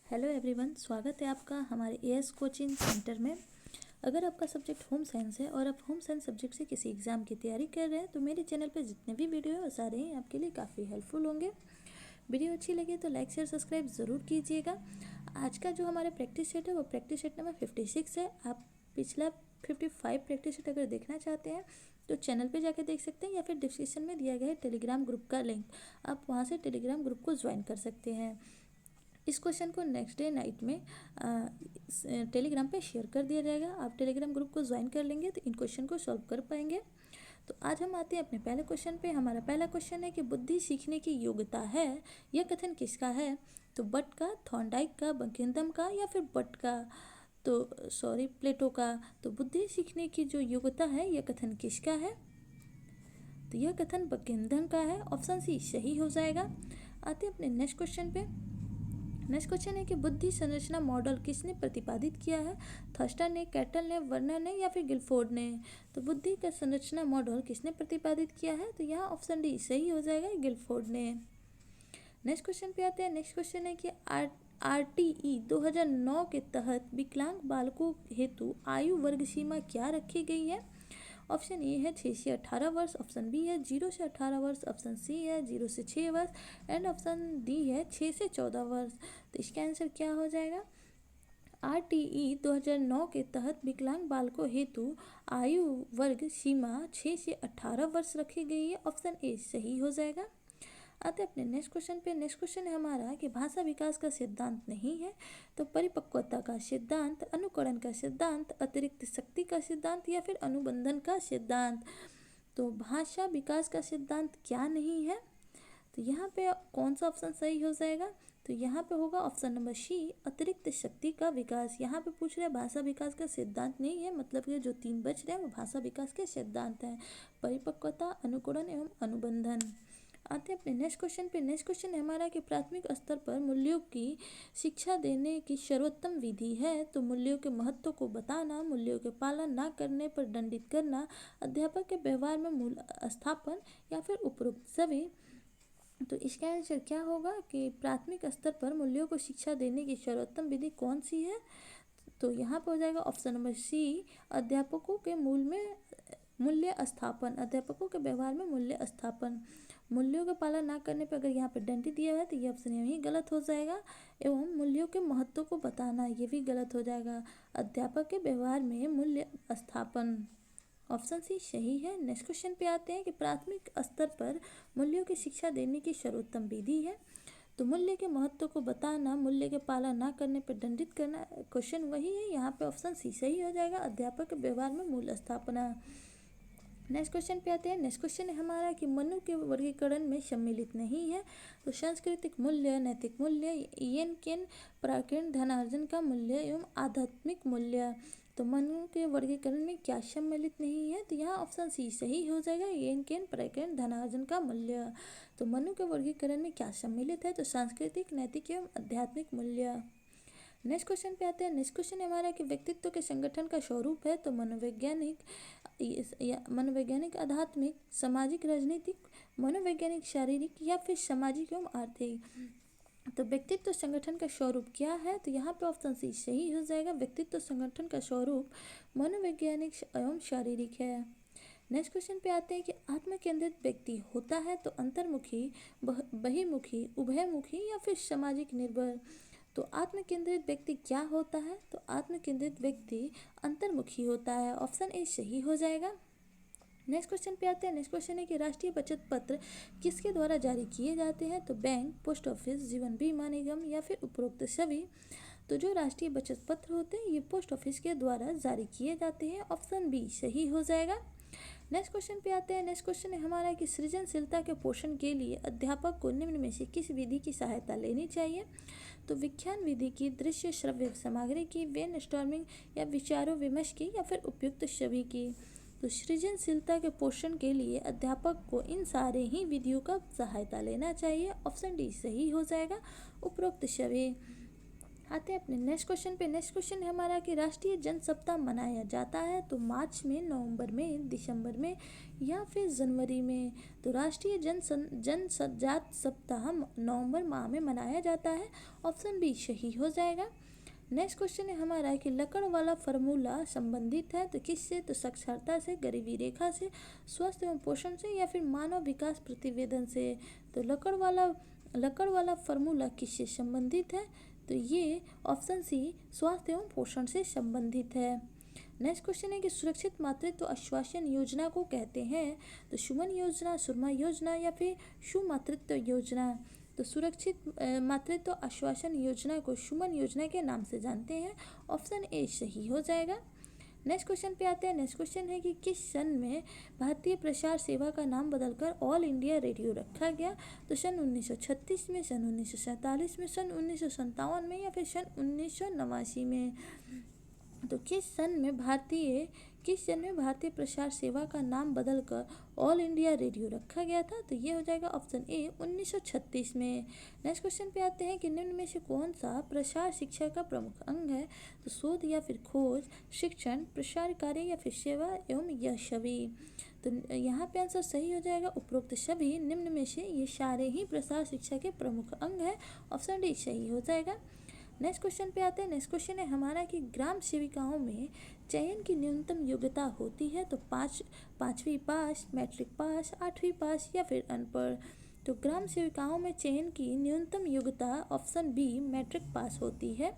Hello everyone, स्वागत है आपका हमारे एएस कोचिंग सेंटर में। अगर आपका सब्जेक्ट होम साइंस है और आप होम साइंस सब्जेक्ट से किसी एग्ज़ाम की तैयारी कर रहे हैं तो मेरे चैनल पर जितने भी वीडियो हैं वो सारे ही आपके लिए काफ़ी हेल्पफुल होंगे। वीडियो अच्छी लगे तो लाइक शेयर सब्सक्राइब ज़रूर कीजिएगा। आज का जो हमारा प्रैक्टिस सेट है वो प्रैक्टिस सेट नंबर 56 है। आप पिछला 55 प्रैक्टिस सेट अगर देखना चाहते हैं तो चैनल पे जाके देख सकते हैं या फिर डिस्क्रिप्शन में दिया गया है टेलीग्राम ग्रुप का लिंक, आप वहाँ से टेलीग्राम ग्रुप को ज्वाइन कर सकते हैं। इस क्वेश्चन को नेक्स्ट डे नाइट में टेलीग्राम पे शेयर कर दिया जाएगा। आप टेलीग्राम ग्रुप को ज्वाइन कर लेंगे तो इन क्वेश्चन को सॉल्व कर पाएंगे। तो आज हम आते हैं अपने पहले क्वेश्चन पे। हमारा पहला क्वेश्चन है कि बुद्धि सीखने की योग्यता है, यह कथन किसका है? तो बट का, थॉर्नडाइक का, बकिंघम का या फिर बट का, तो सॉरी प्लेटो का। तो बुद्धि सीखने की जो योग्यता है यह कथन किसका है? तो यह कथन बकिंघम का है। ऑप्शन सी सही हो जाएगा। आते हैं अपने नेक्स्ट क्वेश्चन पे। नेक्स्ट क्वेश्चन है कि बुद्धि संरचना मॉडल किसने प्रतिपादित किया है? थर्स्टन ने, कैटल ने, वर्नर ने या फिर गिलफोर्ड ने? तो बुद्धि का संरचना मॉडल किसने प्रतिपादित किया है? तो यहाँ ऑप्शन डी सही हो जाएगा, गिलफोर्ड ने। नेक्स्ट क्वेश्चन पे आते हैं। नेक्स्ट क्वेश्चन है कि RTE 2009 के तहत विकलांग बालकों हेतु आयु वर्ग सीमा क्या रखी गई है? ऑप्शन ए है 6 से 18 वर्ष, ऑप्शन बी है 0 से 18 वर्ष, ऑप्शन सी है 0 से 6 वर्ष एंड ऑप्शन डी है 6 से 14 वर्ष। तो इसका आंसर क्या हो जाएगा? RTE 2009 के तहत विकलांग बालकों हेतु आयु वर्ग सीमा 6 से 18 वर्ष रखी गई है। ऑप्शन ए सही हो जाएगा। आते हैं अपने नेक्स्ट क्वेश्चन पे। नेक्स्ट क्वेश्चन है हमारा कि भाषा विकास का सिद्धांत नहीं है तो परिपक्वता का सिद्धांत, अनुकरण का सिद्धांत, अतिरिक्त शक्ति का सिद्धांत या फिर अनुबंधन का सिद्धांत। तो भाषा विकास का सिद्धांत क्या नहीं है? तो यहाँ पे कौन सा ऑप्शन सही हो जाएगा? तो यहाँ पे होगा ऑप्शन नंबर सी, अतिरिक्त शक्ति का विकास। यहाँ पे पूछ रहे हैं भाषा विकास का सिद्धांत नहीं है, मतलब कि जो 3 बच रहे हैं वो भाषा विकास के सिद्धांत हैं, परिपक्वता, अनुकरण एवं अनुबंधन। आते हैं अपने नेक्स्ट क्वेश्चन पे। नेक्स्ट क्वेश्चन है हमारा कि प्राथमिक स्तर पर मूल्यों की शिक्षा देने की सर्वोत्तम विधि है तो मूल्यों के महत्व को बताना, मूल्यों के पालन न करने पर दंडित करना, अध्यापक के व्यवहार में मूल्य स्थापन या फिर उपरोक्त सभी। तो इसका आंसर क्या होगा कि प्राथमिक स्तर पर मूल्यों को शिक्षा देने की सर्वोत्तम विधि कौन सी है? तो यहाँ पर हो जाएगा ऑप्शन नंबर सी, अध्यापकों के मूल्य स्थापन, अध्यापकों के व्यवहार में मूल्य स्थापन। मूल्यों का पालन न करने पर अगर यहाँ पे दंडित दिया हुआ है तो ये ऑप्शन यही गलत हो जाएगा। एवं मूल्यों के महत्व को बताना ये भी गलत हो जाएगा। अध्यापक के व्यवहार में मूल्य स्थापन, ऑप्शन सी सही है। नेक्स्ट क्वेश्चन पे आते हैं कि प्राथमिक स्तर पर मूल्यों की शिक्षा देने की सर्वोत्तम विधि है तो मूल्य के महत्व को बताना, मूल्य के पालन न करने पर दंडित करना। क्वेश्चन वही है, यहाँ पे ऑप्शन सी सही हो जाएगा, अध्यापक के व्यवहार में मूल्य स्थापना। नेक्स्ट क्वेश्चन पे आते हैं। नेक्स्ट क्वेश्चन है हमारा कि मनु के वर्गीकरण में सम्मिलित नहीं है तो सांस्कृतिक मूल्य, नैतिक मूल्य, ईएन केन प्राकृतिक धनार्जन का मूल्य एवं आध्यात्मिक मूल्य। तो मनु के वर्गीकरण में क्या सम्मिलित नहीं है? तो यहाँ ऑप्शन सी सही हो जाएगा, ईएन केन प्राकृतिक धनार्जन का मूल्य। तो मनु के वर्गीकरण में क्या सम्मिलित है? तो सांस्कृतिक, नैतिक एवं आध्यात्मिक मूल्य। नेक्स्ट क्वेश्चन पे आते हैं। नेक्स्ट क्वेश्चन हमारा कि व्यक्तित्व के संगठन का स्वरूप है तो मनोवैज्ञानिक, आध्यात्मिक, सामाजिक, राजनीतिक, मनोवैज्ञानिक, शारीरिक या फिर सामाजिक एवं आर्थिक। तो व्यक्तित्व संगठन का स्वरूप क्या है? तो यहाँ पे ऑप्शन सी सही हो जाएगा, व्यक्तित्व संगठन का स्वरूप मनोवैज्ञानिक एवं शारीरिक है। नेक्स्ट क्वेश्चन पे आते हैं कि आत्मकेंद्रित व्यक्ति होता है तो अंतर्मुखी, बहिर्मुखी, उभयमुखी या फिर सामाजिक निर्भर। तो आत्मकेंद्रित व्यक्ति क्या होता है? तो आत्मकेंद्रित व्यक्ति अंतर्मुखी होता है। ऑप्शन ए सही हो जाएगा। नेक्स्ट क्वेश्चन पे आते हैं। नेक्स्ट क्वेश्चन है कि राष्ट्रीय बचत पत्र किसके द्वारा जारी किए जाते हैं? तो बैंक, पोस्ट ऑफिस, जीवन बीमा निगम या फिर उपरोक्त सभी। तो जो राष्ट्रीय बचत पत्र होते हैं ये पोस्ट ऑफिस के द्वारा जारी किए जाते हैं। ऑप्शन बी सही हो जाएगा। नेक्स्ट क्वेश्चन पे आते हैं। नेक्स्ट क्वेश्चन है हमारा कि सृजनशीलता के पोषण के लिए अध्यापक को निम्न में से किस विधि की सहायता लेनी चाहिए? तो विख्यान विधि की, दृश्य श्रव्य सामग्री की, ब्रेनस्टॉर्मिंग या विचारों विमर्श की या फिर उपयुक्त सभी की। तो सृजनशीलता के पोषण के लिए अध्यापक को इन सारे ही विधियों का सहायता लेना चाहिए। ऑप्शन डी सही हो जाएगा, उपरोक्त सभी। आते हैं अपने नेक्स्ट क्वेश्चन पे। नेक्स्ट क्वेश्चन है हमारा कि राष्ट्रीय जन सप्ताह मनाया जाता है तो मार्च में, नवंबर में, दिसंबर में या फिर जनवरी में। तो राष्ट्रीय जात सप्ताह नवंबर माह में मनाया जाता है। ऑप्शन बी सही हो जाएगा। नेक्स्ट क्वेश्चन है हमारा कि लकड़ वाला फार्मूला संबंधित है तो किससे? तो साक्षरता से, गरीबी रेखा से, स्वास्थ्य एवं पोषण से या फिर मानव विकास प्रतिवेदन से। तो लकड़ वाला फार्मूला किससे संबंधित है? तो ये ऑप्शन सी स्वास्थ्य एवं पोषण से संबंधित है। नेक्स्ट क्वेश्चन है कि सुरक्षित मातृत्व आश्वासन योजना को कहते हैं तो सुमन योजना, सुरमा योजना या फिर सुमातृत्व योजना। तो सुरक्षित मातृत्व आश्वासन योजना को सुमन योजना के नाम से जानते हैं। ऑप्शन ए सही हो जाएगा। नेक्स्ट क्वेश्चन पे आते हैं। नेक्स्ट क्वेश्चन है कि किस सन में भारतीय प्रसार सेवा का नाम बदलकर ऑल इंडिया रेडियो रखा गया? तो सन 1936 में, सन 1947 में, सन 1957 में या फिर सन 1989 में। तो किस सन में भारतीय प्रसार सेवा का नाम बदलकर ऑल इंडिया रेडियो रखा गया था? तो ये हो जाएगा ऑप्शन ए 1936 में। नेक्स्ट क्वेश्चन पे आते हैं कि निम्न में से कौन सा प्रसार शिक्षा का प्रमुख अंग है? तो शोध या फिर खोज, शिक्षण, प्रसार कार्य या फिर सेवा एवं यह सभी। तो यहाँ पे आंसर सही हो जाएगा उपरोक्त सभी। निम्न में से ये सारे ही प्रसार शिक्षा के प्रमुख अंग है। ऑप्शन डी सही हो जाएगा। नेक्स्ट क्वेश्चन पे आते हैं। नेक्स्ट क्वेश्चन है हमारा कि ग्राम सेविकाओं में चयन की न्यूनतम योग्यता होती है तो पाँचवीं पास, मैट्रिक पास, 8वीं पास या फिर अनपढ़। तो ग्राम सेविकाओं में चयन की न्यूनतम योग्यता ऑप्शन बी मैट्रिक पास होती है।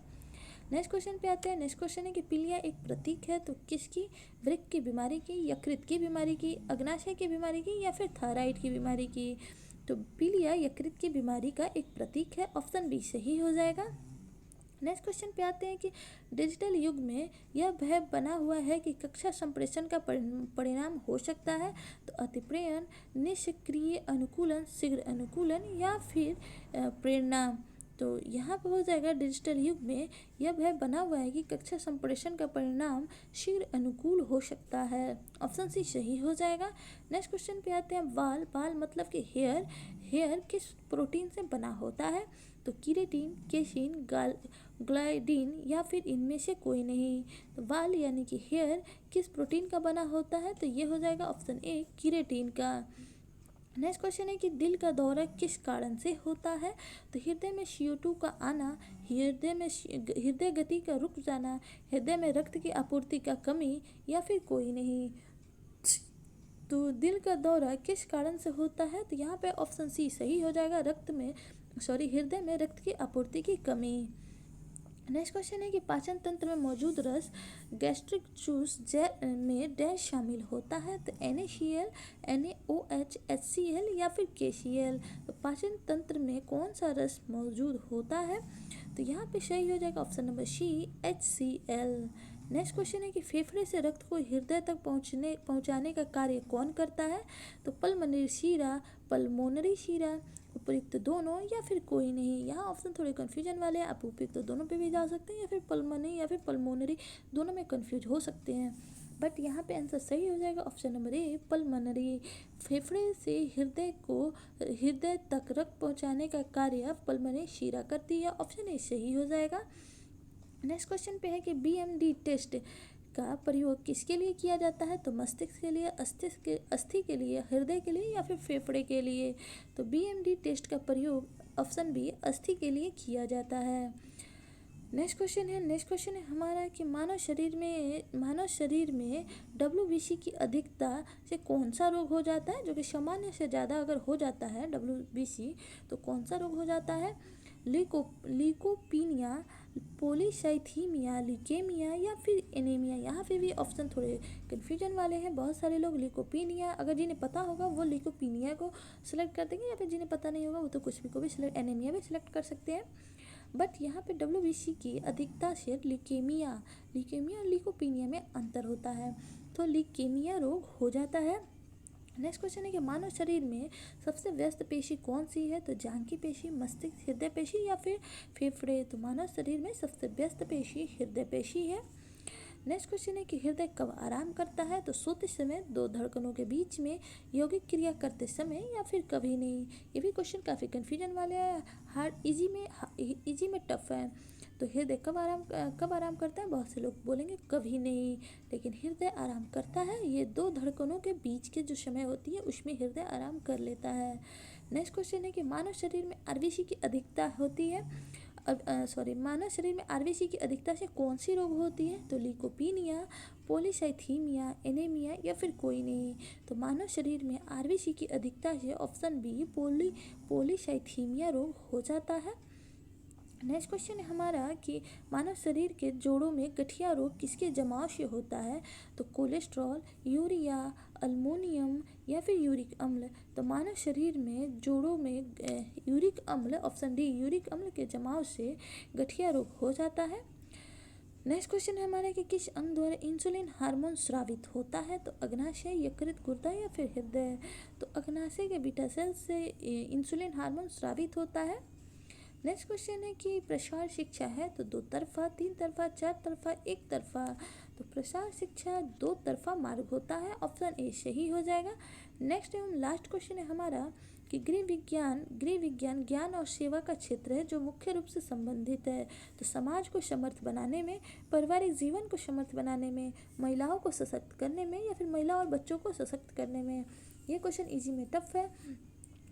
नेक्स्ट क्वेश्चन पे आते हैं। नेक्स्ट क्वेश्चन है कि पीलिया एक प्रतीक है तो किसकी? वृक्क की बीमारी की, यकृत की बीमारी की, अग्नाशय की बीमारी की या फिर थायराइड की बीमारी की। तो पीलिया यकृत की बीमारी का एक प्रतीक है। ऑप्शन बी सही हो जाएगा। नेक्स्ट क्वेश्चन पे आते हैं कि डिजिटल युग में यह भय बना हुआ है कि कक्षा संप्रेषण का परिणाम हो सकता है तो अतिप्रेरण, निष्क्रिय अनुकूलन, शीघ्र अनुकूलन या फिर प्रेरणा। तो यहाँ पर हो जाएगा डिजिटल युग में यह भय बना हुआ है कि कक्षा संप्रेषण का परिणाम शीघ्र अनुकूल हो सकता है। ऑप्शन सी सही हो जाएगा। नेक्स्ट क्वेश्चन पे आते हैं। बाल मतलब कि हेयर किस प्रोटीन से बना होता है? तो कीरेटिन, केसिन, ग्लाइडिन या फिर इनमें से कोई नहीं। तो बाल यानी कि हेयर किस प्रोटीन का बना होता है? तो ये हो जाएगा ऑप्शन ए कीरेटिन का। नेक्स्ट क्वेश्चन है कि दिल का दौरा किस कारण से होता है? तो हृदय में CO2 का आना, हृदय गति का रुक जाना, हृदय में रक्त की आपूर्ति का कमी या फिर कोई नहीं। तो दिल का दौरा किस कारण से होता है? तो यहाँ पे ऑप्शन सी सही हो जाएगा, हृदय में रक्त की आपूर्ति की कमी। नेक्स्ट क्वेश्चन है कि पाचन तंत्र में मौजूद रस गैस्ट्रिक जूस में डैश शामिल होता है तो NaCl, NaOH, HCl या फिर KCl। तो पाचन तंत्र में कौन सा रस मौजूद होता है? तो यहाँ पे सही हो जाएगा option number C HCl। Next question है कि फेफड़े से रक्त को हृदय तक पहुँचाने का कार्य कौन करता है? तो पल्मोनरी शिरा, उपयुक्त दोनों या फिर कोई नहीं। यहाँ ऑप्शन थोड़े कन्फ्यूजन वाले हैं, आप उपयुक्त दोनों पे भी जा सकते हैं या फिर पल्मोनरी या फिर पल्मोनरी, दोनों में कन्फ्यूज हो सकते हैं। बट यहाँ पे आंसर सही हो जाएगा ऑप्शन नंबर ए पल्मोनरी। फेफड़े से हृदय तक रक्त पहुँचाने का कार्य पल्मोनरी शिरा करती है। ऑप्शन ए सही हो जाएगा। नेक्स्ट क्वेश्चन पे है कि BMD टेस्ट का प्रयोग किसके लिए किया जाता है? तो मस्तिष्क के लिए, अस्थि के लिए, हृदय के लिए या फिर फेफड़े के लिए। तो BMD टेस्ट का प्रयोग ऑप्शन बी अस्थि के लिए किया जाता है। नेक्स्ट क्वेश्चन है हमारा कि मानव शरीर में WBC की अधिकता से कौन सा रोग हो जाता है? जो कि सामान्य से ज़्यादा अगर हो जाता है WBC तो कौन सा रोग हो जाता है? ल्यूकोपीनिया, पॉलीसाइथीमिया, ल्यूकेमिया या फिर एनीमिया। यहाँ पे भी ऑप्शन थोड़े कन्फ्यूजन वाले हैं। बहुत सारे लोग ल्यूकोपीनिया, अगर जिन्हें पता होगा वो ल्यूकोपीनिया को सिलेक्ट कर देंगे या फिर जिन्हें पता नहीं होगा वो तो कुछ भी को भी एनीमिया भी सिलेक्ट कर सकते हैं। बट यहाँ पे WBC की अधिकता से ल्यूकेमिया और ल्यूकोपीनिया में अंतर होता है तो ल्यूकेमिया रोग हो जाता है। नेक्स्ट क्वेश्चन है कि मानव शरीर में सबसे व्यस्त पेशी कौन सी है? तो जांघ की पेशी, मस्तिष्क, हृदय पेशी या फिर फेफड़े। तो मानव शरीर में सबसे व्यस्त पेशी हृदय पेशी है। नेक्स्ट क्वेश्चन है कि हृदय कब आराम करता है? तो सोते समय, दो धड़कनों के बीच में, यौगिक क्रिया करते समय या फिर कभी नहीं। ये भी क्वेश्चन काफ़ी कन्फ्यूजन वाले हैं, इजी में टफ है। तो हृदय कब आराम करता है? बहुत से लोग बोलेंगे कभी नहीं, लेकिन हृदय आराम करता है। ये दो धड़कनों के बीच के जो समय होती है उसमें हृदय आराम कर लेता है। नेक्स्ट क्वेश्चन है कि मानव शरीर में आरबीसी की अधिकता होती है, मानव शरीर में आरबीसी की अधिकता से कौन सी रोग होती है? तो लीकोपीनिया, पॉलीसाइथीमिया, एनीमिया या फिर कोई नहीं। तो मानव शरीर में आरबीसी की अधिकता से ऑप्शन बी पॉलीसाइथीमिया रोग हो जाता है। नेक्स्ट क्वेश्चन है हमारा कि मानव शरीर के जोड़ों में गठिया रोग किसके जमाव से होता है? तो कोलेस्ट्रॉल, यूरिया, अल्मोनियम या फिर यूरिक अम्ल। तो मानव शरीर में जोड़ों में यूरिक अम्ल, ऑप्शन डी यूरिक अम्ल के जमाव से गठिया रोग हो जाता है। नेक्स्ट क्वेश्चन है हमारा कि किस अंग द्वारा इंसुलिन हार्मोन स्रावित होता है? तो अग्नाशय, यकृत, गुर्दा या फिर हृदय। तो अग्नाशय के बीटा सेल से इंसुलिन हार्मोन स्रावित होता है। नेक्स्ट क्वेश्चन है कि प्रसार शिक्षा है तो 2 तरफा, 3 तरफा, 4 तरफा, 1 तरफा। तो प्रसार शिक्षा 2 तरफा मार्ग होता है, ऑप्शन ए सही हो जाएगा। नेक्स्ट एवं लास्ट क्वेश्चन है हमारा कि गृह विज्ञान ज्ञान और सेवा का क्षेत्र है जो मुख्य रूप से संबंधित है। तो समाज को समर्थ बनाने में, पारिवारिक जीवन को समर्थ बनाने में, महिलाओं को सशक्त करने में या फिर महिला और बच्चों को सशक्त करने में। ये क्वेश्चन इजी में टफ है,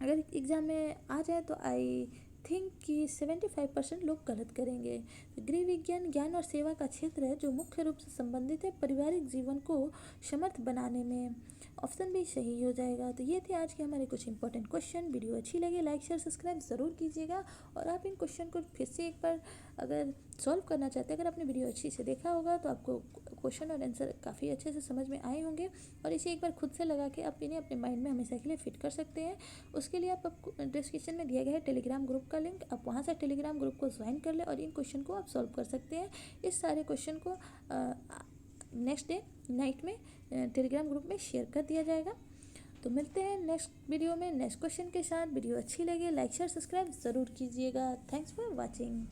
अगर एग्जाम में आ जाए तो आई थिंक कि 75% लोग गलत करेंगे। तो गृह विज्ञान ज्ञान और सेवा का क्षेत्र है जो मुख्य रूप से संबंधित है पारिवारिक जीवन को समर्थ बनाने में, ऑप्शन भी सही हो जाएगा। तो ये थे आज के हमारे कुछ इंपॉर्टेंट क्वेश्चन। वीडियो अच्छी लगे लाइक शेयर सब्सक्राइब ज़रूर कीजिएगा, और आप इन क्वेश्चन को फिर से एक बार अगर सॉल्व करना चाहते हैं, अगर आपने वीडियो अच्छी से देखा होगा तो आपको क्वेश्चन और आंसर काफ़ी अच्छे से समझ में आए होंगे, और इसे एक बार खुद से लगा के आप इन्हें अपने माइंड में हमेशा के लिए फिट कर सकते हैं। उसके लिए आप डिस्क्रिप्शन में दिया गया है टेलीग्राम ग्रुप का लिंक, आप वहाँ से टेलीग्राम ग्रुप को ज्वाइन कर लें और इन क्वेश्चन को आप सॉल्व कर सकते हैं। इस सारे क्वेश्चन को नेक्स्ट डे नाइट में टेलीग्राम ग्रुप में शेयर कर दिया जाएगा। तो मिलते हैं नेक्स्ट वीडियो में नेक्स्ट क्वेश्चन के साथ। वीडियो अच्छी लगे लाइक शेयर सब्सक्राइब ज़रूर कीजिएगा। Thanks for watching.